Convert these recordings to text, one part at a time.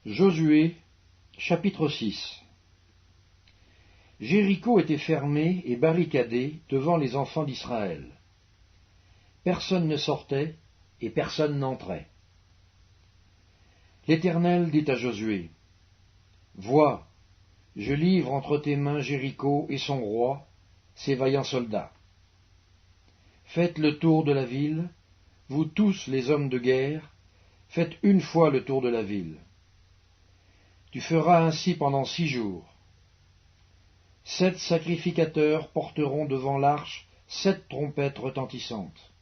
Josué, chapitre 6. Jéricho était fermé et barricadé devant les enfants d'Israël. Personne ne sortait et personne n'entrait. L'Éternel dit à Josué, « Vois, je livre entre tes mains Jéricho et son roi, ses vaillants soldats. Faites le tour de la ville, vous tous les hommes de guerre, faites une fois le tour de la ville. Tu feras ainsi pendant 6 jours. 7 sacrificateurs porteront devant l'arche 7 trompettes retentissantes.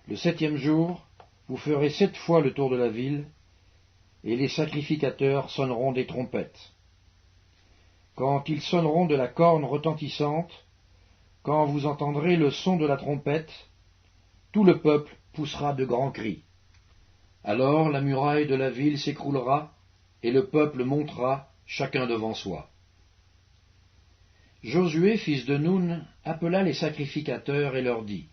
Le 7e jour, vous ferez 7 fois le tour de la ville, et les sacrificateurs sonneront des trompettes. Quand ils sonneront de la corne retentissante, quand vous entendrez le son de la trompette, tout le peuple poussera de grands cris. Alors la muraille de la ville s'écroulera, et le peuple montera, chacun devant soi. Josué, fils de Nun, appela les sacrificateurs et leur dit,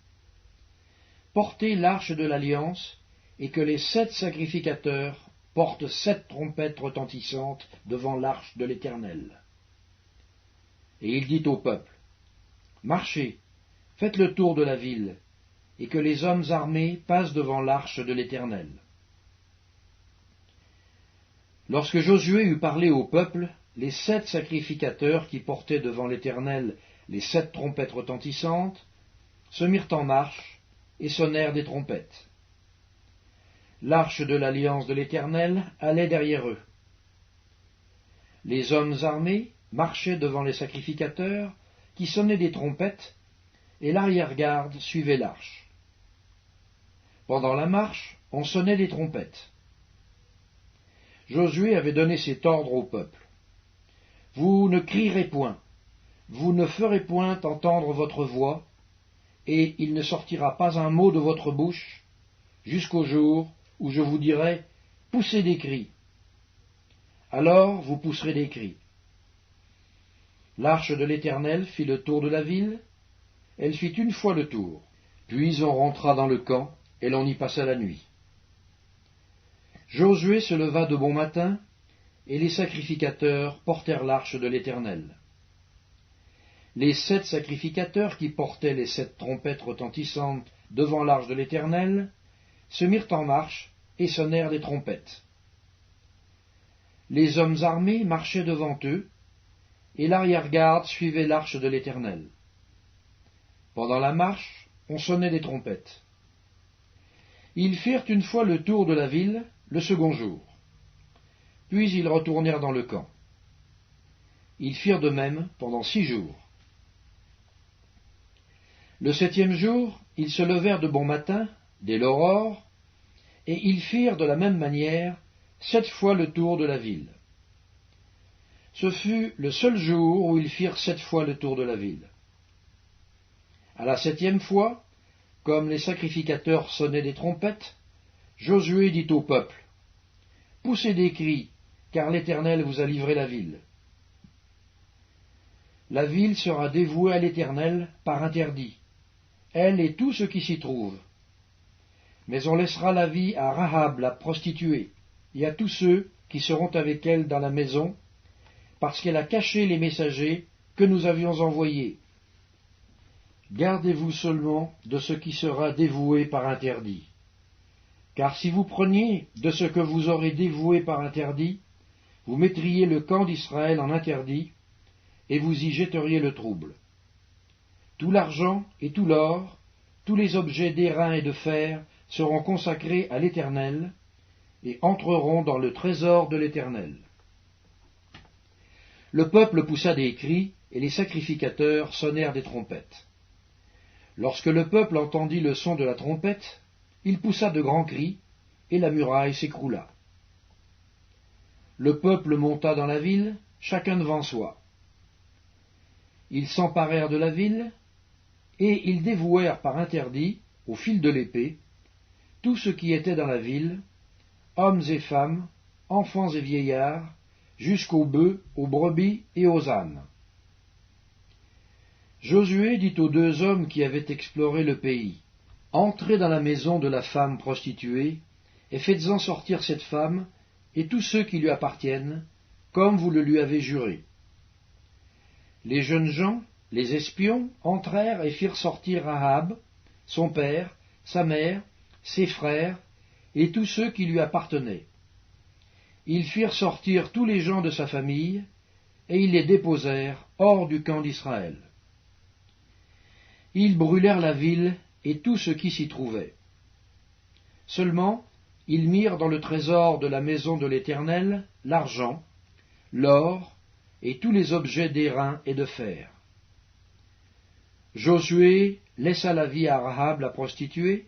« Portez l'arche de l'alliance, et que les 7 sacrificateurs portent 7 trompettes retentissantes devant l'arche de l'Éternel. » Et il dit au peuple, « Marchez, faites le tour de la ville, et que les hommes armés passent devant l'arche de l'Éternel. » Lorsque Josué eut parlé au peuple, les 7 sacrificateurs qui portaient devant l'Éternel les 7 trompettes retentissantes se mirent en marche et sonnèrent des trompettes. L'arche de l'alliance de l'Éternel allait derrière eux. Les hommes armés marchaient devant les sacrificateurs qui sonnaient des trompettes, et l'arrière-garde suivait l'arche. Pendant la marche, on sonnait des trompettes. Josué avait donné cet ordre au peuple. « Vous ne crierez point, vous ne ferez point entendre votre voix, et il ne sortira pas un mot de votre bouche, jusqu'au jour où je vous dirai « Poussez des cris ». Alors vous pousserez des cris. L'arche de l'Éternel fit le tour de la ville, elle fit une fois le tour, puis on rentra dans le camp, et l'on y passa la nuit. Josué se leva de bon matin, et les sacrificateurs portèrent l'arche de l'Éternel. Les 7 sacrificateurs qui portaient les 7 trompettes retentissantes devant l'arche de l'Éternel se mirent en marche et sonnèrent des trompettes. Les hommes armés marchaient devant eux, et l'arrière-garde suivait l'arche de l'Éternel. Pendant la marche, on sonnait des trompettes. Ils firent une fois le tour de la ville, le second jour. Puis ils retournèrent dans le camp. Ils firent de même pendant 6 jours. Le 7e jour, ils se levèrent de bon matin, dès l'aurore, et ils firent de la même manière 7 fois le tour de la ville. Ce fut le seul jour où ils firent 7 fois le tour de la ville. À la 7e fois, comme les sacrificateurs sonnaient des trompettes, Josué dit au peuple, « Poussez des cris, car l'Éternel vous a livré la ville. La ville sera dévouée à l'Éternel par interdit, elle et tout ce qui s'y trouve. Mais on laissera la vie à Rahab la prostituée, et à tous ceux qui seront avec elle dans la maison, parce qu'elle a caché les messagers que nous avions envoyés. Gardez-vous seulement de ce qui sera dévoué par interdit. Car si vous preniez de ce que vous aurez dévoué par interdit, vous mettriez le camp d'Israël en interdit, et vous y jetteriez le trouble. Tout l'argent et tout l'or, tous les objets d'airain et de fer seront consacrés à l'Éternel, et entreront dans le trésor de l'Éternel. » Le peuple poussa des cris, et les sacrificateurs sonnèrent des trompettes. Lorsque le peuple entendit le son de la trompette, il poussa de grands cris, et la muraille s'écroula. Le peuple monta dans la ville, chacun devant soi. Ils s'emparèrent de la ville, et ils dévouèrent par interdit, au fil de l'épée, tout ce qui était dans la ville, hommes et femmes, enfants et vieillards, jusqu'aux bœufs, aux brebis et aux ânes. Josué dit aux 2 hommes qui avaient exploré le pays, « Entrez dans la maison de la femme prostituée, et faites-en sortir cette femme, et tous ceux qui lui appartiennent, comme vous le lui avez juré. Les jeunes gens, les espions, entrèrent et firent sortir Rahab, son père, sa mère, ses frères, et tous ceux qui lui appartenaient. Ils firent sortir tous les gens de sa famille, et ils les déposèrent hors du camp d'Israël. Ils brûlèrent la ville et tout ce qui s'y trouvait. Seulement, ils mirent dans le trésor de la maison de l'Éternel l'argent, l'or et tous les objets d'airain et de fer. Josué laissa la vie à Rahab la prostituée,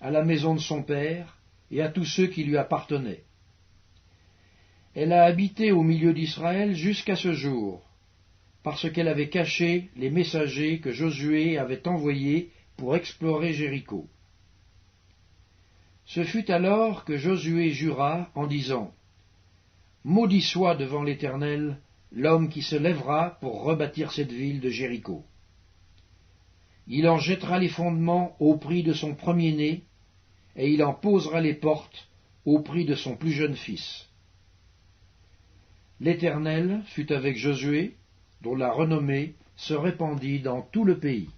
à la maison de son père et à tous ceux qui lui appartenaient. Elle a habité au milieu d'Israël jusqu'à ce jour, parce qu'elle avait caché les messagers que Josué avait envoyés pour explorer Jéricho. Ce fut alors que Josué jura en disant « Maudit soit devant l'Éternel l'homme qui se lèvera pour rebâtir cette ville de Jéricho. Il en jettera les fondements au prix de son premier-né, et il en posera les portes au prix de son plus jeune fils. » L'Éternel fut avec Josué, dont la renommée se répandit dans tout le pays.